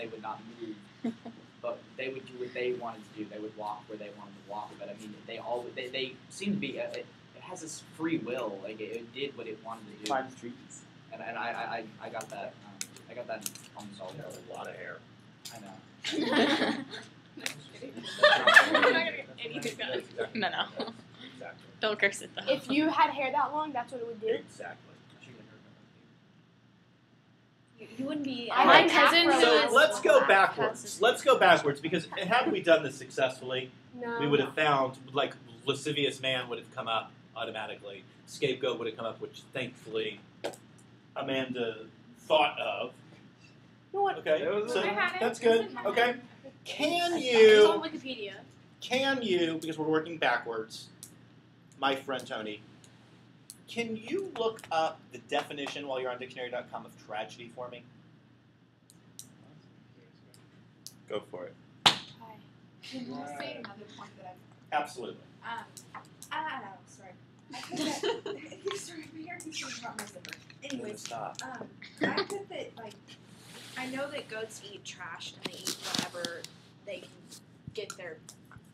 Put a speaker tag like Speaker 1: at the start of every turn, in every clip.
Speaker 1: they would not move, but they would do what they wanted to do. They would walk where they wanted to walk. But I mean, they seem to be. It has this free will. Like it did what it wanted to do.
Speaker 2: Climb trees.
Speaker 1: And I got that. I got that in almost all.
Speaker 3: You have a lot of hair.
Speaker 1: I know.
Speaker 4: We're not gonna get anything done.
Speaker 5: No.
Speaker 3: Exactly.
Speaker 5: Don't curse it though.
Speaker 6: If you had hair that long, that's what it would do.
Speaker 3: Exactly.
Speaker 4: You wouldn't be.
Speaker 5: My cousin
Speaker 6: afro.
Speaker 3: So
Speaker 5: has-
Speaker 3: let's go
Speaker 5: has
Speaker 3: backwards.
Speaker 5: this-
Speaker 3: Let's go backwards because had we done this successfully,
Speaker 6: No.
Speaker 3: we would have found like lascivious man would have come up automatically. Scapegoat would have come up, which thankfully Amanda thought of.
Speaker 6: You know what?
Speaker 3: Okay, so
Speaker 4: I had it.
Speaker 3: that's good. Okay, can
Speaker 4: It's
Speaker 3: you?
Speaker 4: on Wikipedia.
Speaker 3: Can you? Because we're working backwards. My friend Tony. Can you look up the definition while you're on dictionary.com of tragedy for me? Go for it.
Speaker 7: Can you say another point that
Speaker 3: Absolutely.
Speaker 7: sorry. I put that. Sorry, my hair keeps getting caught in my zipper. Anyways,
Speaker 3: Stop.
Speaker 7: I put that like I know that goats eat trash and they eat whatever they can get their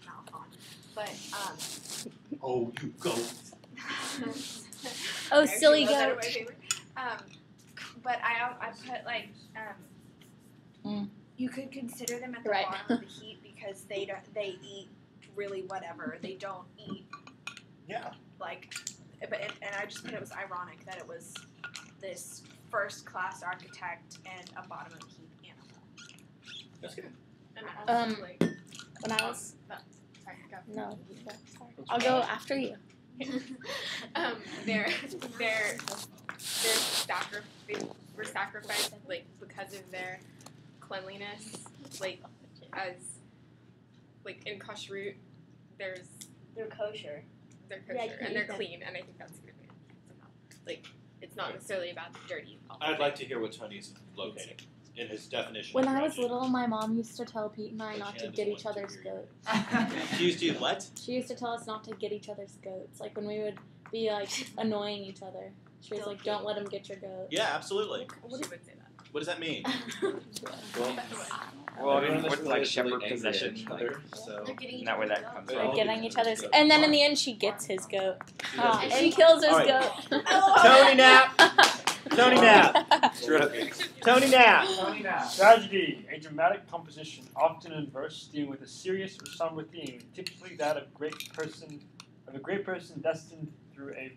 Speaker 7: mouth on, but
Speaker 3: Oh, you goat.
Speaker 5: Oh,
Speaker 7: I
Speaker 5: silly
Speaker 7: actually wrote that in
Speaker 5: goat.
Speaker 7: my paper. But I put like you could consider them at the
Speaker 5: Right.
Speaker 7: bottom of the heap because they eat really whatever. They don't eat
Speaker 3: Yeah.
Speaker 7: like, but and I just thought it was ironic that it was this first class architect and a bottom of the heap animal.
Speaker 3: That's good.
Speaker 5: When I was
Speaker 4: Sorry, go.
Speaker 5: no, I'll go after you.
Speaker 4: They're were sacrificed like because of their cleanliness, like as like in kashrut,
Speaker 6: They're kosher.
Speaker 4: they're
Speaker 6: Yeah, you
Speaker 4: kosher
Speaker 6: can
Speaker 4: and they're
Speaker 6: eat them.
Speaker 4: clean, and I think that's good somehow. Like it's not necessarily about the dirty.
Speaker 3: I'd like to hear what Tony's locating in his definition.
Speaker 5: When
Speaker 3: of
Speaker 5: I was
Speaker 3: tragedy.
Speaker 5: little, my mom used to tell Pete and I not to get each other's goats.
Speaker 3: She used to use what?
Speaker 5: She used to tell us not to get each other's goats. Like when we would be like annoying each other, she was like, "Don't let them get your goat."
Speaker 3: Yeah, absolutely.
Speaker 4: She would say that.
Speaker 3: What does that mean?
Speaker 2: Well, I mean,
Speaker 8: Everyone
Speaker 2: with
Speaker 8: is
Speaker 2: like
Speaker 8: really
Speaker 2: shepherd
Speaker 8: angry at
Speaker 2: possession,
Speaker 8: each
Speaker 2: like,
Speaker 8: other, so
Speaker 4: They're getting
Speaker 2: that way that comes
Speaker 5: They're
Speaker 2: out.
Speaker 5: getting each other's, and then in the end, she gets his goat.
Speaker 8: She
Speaker 5: Oh,
Speaker 8: does
Speaker 5: and he kills his
Speaker 3: All right.
Speaker 5: goat.
Speaker 3: Tony Knapp. Tony Knapp. Tony Knapp.
Speaker 9: Tragedy, a dramatic composition, often in verse, dealing with a serious or somber theme, typically that of a great person destined through a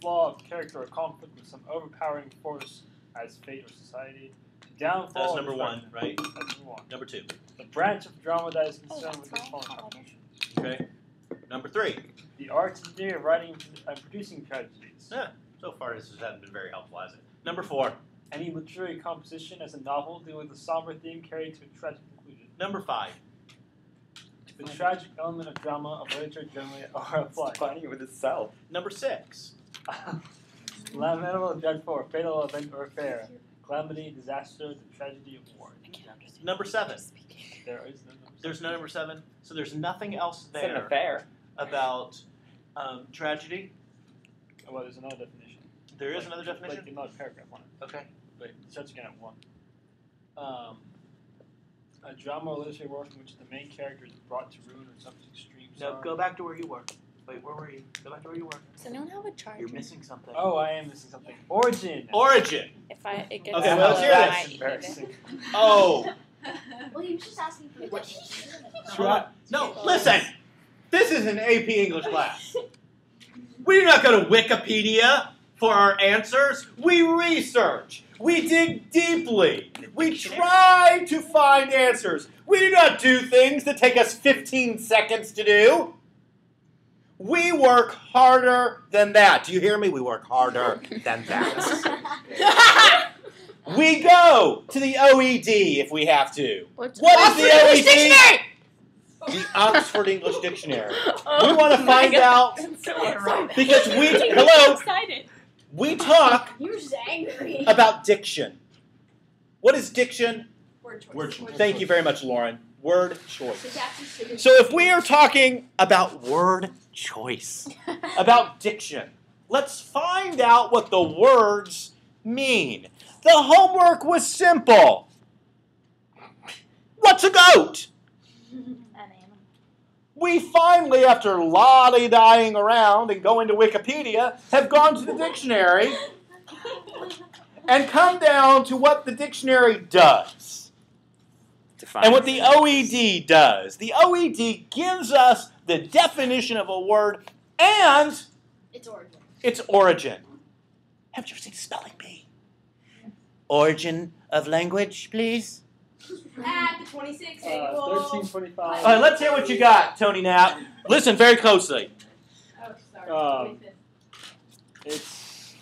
Speaker 9: flaw of character or conflict with some overpowering force as fate or society. Downfall.
Speaker 3: That's
Speaker 9: of
Speaker 3: number one,
Speaker 9: destruction.
Speaker 3: right?
Speaker 9: That's number one.
Speaker 3: Number two.
Speaker 9: The branch of drama that is
Speaker 5: Oh,
Speaker 9: concerned
Speaker 5: that's
Speaker 9: with the
Speaker 5: right.
Speaker 9: following composition.
Speaker 3: Okay. Number three.
Speaker 9: The art and theory of writing and producing tragedies.
Speaker 3: Yeah. So far, this hasn't been very helpful, has it? Number four.
Speaker 9: Any literary composition as a novel dealing with a somber theme carried to a tragic conclusion.
Speaker 3: Number five.
Speaker 9: The tragic element of drama of literature generally are applied.
Speaker 2: Funny with itself.
Speaker 3: Number six.
Speaker 9: Lamentable, dreadful, or fatal event or affair. Calamity, disaster, the tragedy of war.
Speaker 3: Number seven.
Speaker 9: There is no number.
Speaker 3: There's no number seven. So there's nothing else
Speaker 2: It's an
Speaker 3: there
Speaker 2: affair.
Speaker 3: about tragedy.
Speaker 9: Oh, well, there's another definition.
Speaker 3: There is another definition?
Speaker 9: Like another paragraph on it.
Speaker 3: Okay.
Speaker 9: But it starts again at one. A drama or literary work in which the main character is brought to ruin or suffers extreme
Speaker 3: No,
Speaker 9: sorrow.
Speaker 3: go back to where you were. Wait, where were you? Go back to where you were.
Speaker 5: Does anyone have a charger?
Speaker 3: You're missing something.
Speaker 9: Oh, I am missing something. Origin.
Speaker 3: Origin.
Speaker 5: If it gets
Speaker 3: Okay, well, let's hear
Speaker 5: I
Speaker 3: this.
Speaker 5: might need it.
Speaker 9: Embarrassing.
Speaker 3: Oh.
Speaker 6: Well, he was just asking for what.
Speaker 3: Hold on. No, listen. This is an AP English class. We do not go to Wikipedia for our answers. We research. We dig deeply. We try to find answers. We do not do things that take us 15 seconds to do. We work harder than that. Do you hear me? We work harder than that. We go to the OED if we have to. What is the OED?
Speaker 5: Dictionary!
Speaker 3: The Oxford English Dictionary.
Speaker 5: Oh
Speaker 3: We want to
Speaker 5: my
Speaker 3: find
Speaker 5: God.
Speaker 3: out because hello,
Speaker 5: Excited.
Speaker 3: we talk
Speaker 6: You were just angry.
Speaker 3: about diction. What is diction?
Speaker 7: Word choice.
Speaker 3: Word choice. Thank you very much, Lauren. Word choice.
Speaker 6: So
Speaker 3: So if we are talking about word choice, about diction, let's find out what the words mean. The homework was simple. What's a goat?
Speaker 5: An animal.
Speaker 3: We finally, after lolly-dying around and going to Wikipedia, have gone to the dictionary and come down to what the dictionary does. And what the OED does. The OED gives us the definition of a word and
Speaker 6: Its origin.
Speaker 3: its origin. Haven't you ever seen Spelling Bee? Origin of language, please.
Speaker 6: At the 26th annual.
Speaker 9: 1325.
Speaker 3: All right, let's hear what you got, Tony Knapp. Listen very closely.
Speaker 6: Oh, sorry. 25th.
Speaker 9: It's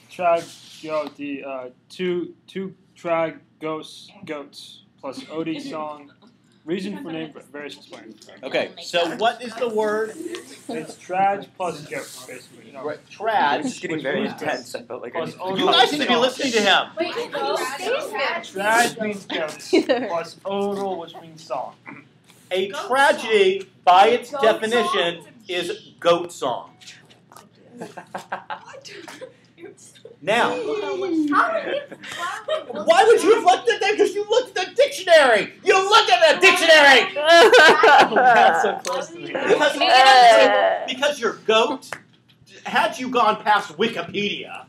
Speaker 9: two trag goats plus Odie song. Reason for name varies explained.
Speaker 3: Okay, so what is the word?
Speaker 9: It's trad plus goat, basically. No.
Speaker 3: Right, trad.
Speaker 2: It's getting very intense. I felt like I
Speaker 9: Plus
Speaker 2: need
Speaker 9: Odie
Speaker 3: You guys need to be
Speaker 9: song.
Speaker 3: listening to him.
Speaker 6: Wait,
Speaker 9: Trad means goats plus odal, which means song.
Speaker 3: A tragedy, by its definition, is goat song. Now, why would you have looked at that? Because you looked at the dictionary. You looked at the dictionary.
Speaker 9: That's so close to me.
Speaker 3: Because your goat, had you gone past Wikipedia,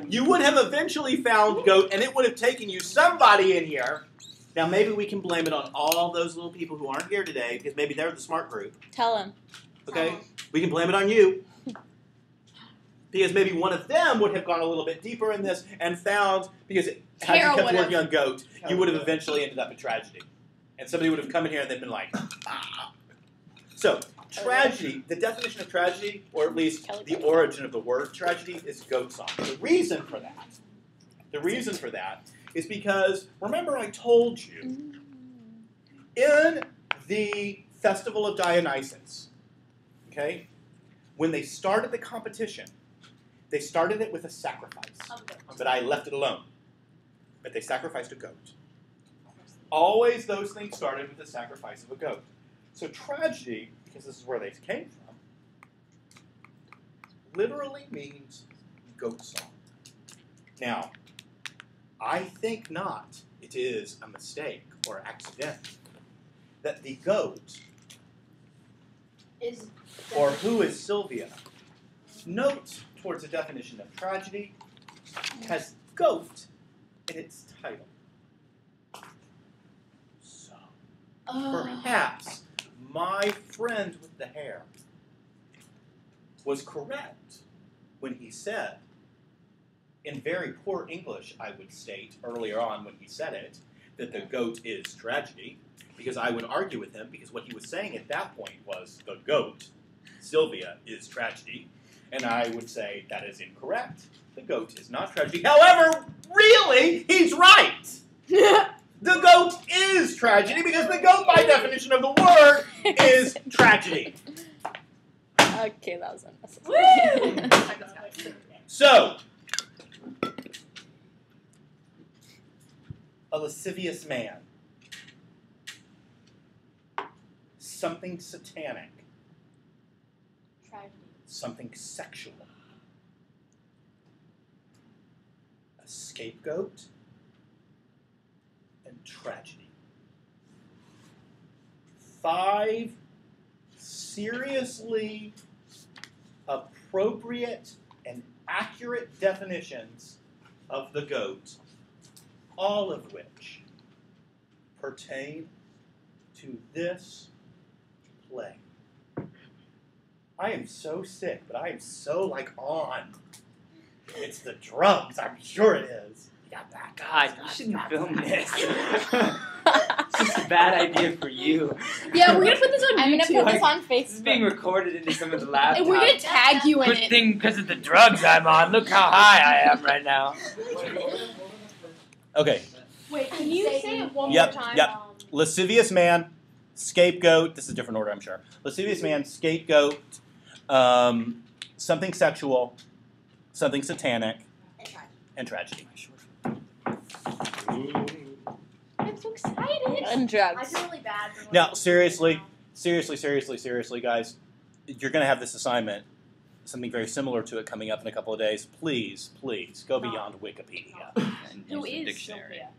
Speaker 3: you would have eventually found goat, and it would have taken you somebody in here. Now, maybe we can blame it on all those little people who aren't here today, because maybe they're the smart group.
Speaker 5: Tell him.
Speaker 3: Okay? We can blame it on you. Because maybe one of them would have gone a little bit deeper in this and found, because had you
Speaker 4: Carol
Speaker 3: kept
Speaker 4: would've.
Speaker 3: working on goat, you would have eventually ended up in tragedy. And somebody would have come in here and they've been like, ah. So, tragedy, the definition of tragedy, or at least the origin of the word tragedy, is goat song. The reason for that is because, remember I told you, in the Festival of Dionysus, okay, when they started the competition, they started it with a sacrifice, but I left it alone. But they sacrificed a goat. Always those things started with the sacrifice of a goat. So tragedy, because this is where they came from, literally means goat song. Now, I think not it is a mistake or accident that the goat,
Speaker 6: Is
Speaker 3: or who is Sylvia, note towards the definition of tragedy, has goat in its title. So, perhaps my friend with the hair was correct when he said, in very poor English, I would state earlier on when he said it, that the goat is tragedy, because I would argue with him, because what he was saying at that point was the goat, Sylvia, is tragedy, and I would say that is incorrect. The goat is not tragedy. However, really, he's right. The goat is tragedy, because the goat, by definition of the word, is tragedy.
Speaker 5: Okay, that was unnecessary.
Speaker 3: So, a lascivious man. Something satanic.
Speaker 6: tragedy.
Speaker 3: Something sexual. A scapegoat. And tragedy. 5 seriously appropriate and accurate definitions of the goat, all of which pertain to this play. I am so sick, but I am so, on. It's the drugs, I'm sure it is. Yeah, that
Speaker 2: God, you shouldn't film this. It's just a bad idea for you.
Speaker 4: Yeah, we're gonna put this on
Speaker 5: I'm gonna
Speaker 4: YouTube.
Speaker 5: put this on
Speaker 2: This is being
Speaker 5: Facebook.
Speaker 2: recorded into some of the laptops.
Speaker 4: And we're gonna tag you in
Speaker 2: Good
Speaker 4: it.
Speaker 2: thing because of the drugs I'm on. Look how high I am right now.
Speaker 3: Okay,
Speaker 6: Wait,
Speaker 4: Can you say it one
Speaker 3: Yep,
Speaker 4: more time?
Speaker 3: yep. Lascivious man, scapegoat, this is a different order, I'm sure. Lascivious man, scapegoat, something sexual, something satanic, and tragedy.
Speaker 4: I'm so excited.
Speaker 5: And
Speaker 6: I
Speaker 5: drugs.
Speaker 6: feel really bad. For
Speaker 3: Now, seriously, guys, you're going to have this assignment, something very similar to it coming up in a couple of days. Please, go beyond Wikipedia.
Speaker 2: And
Speaker 4: Who
Speaker 2: use the
Speaker 4: is
Speaker 2: dictionary.
Speaker 4: Sylvia?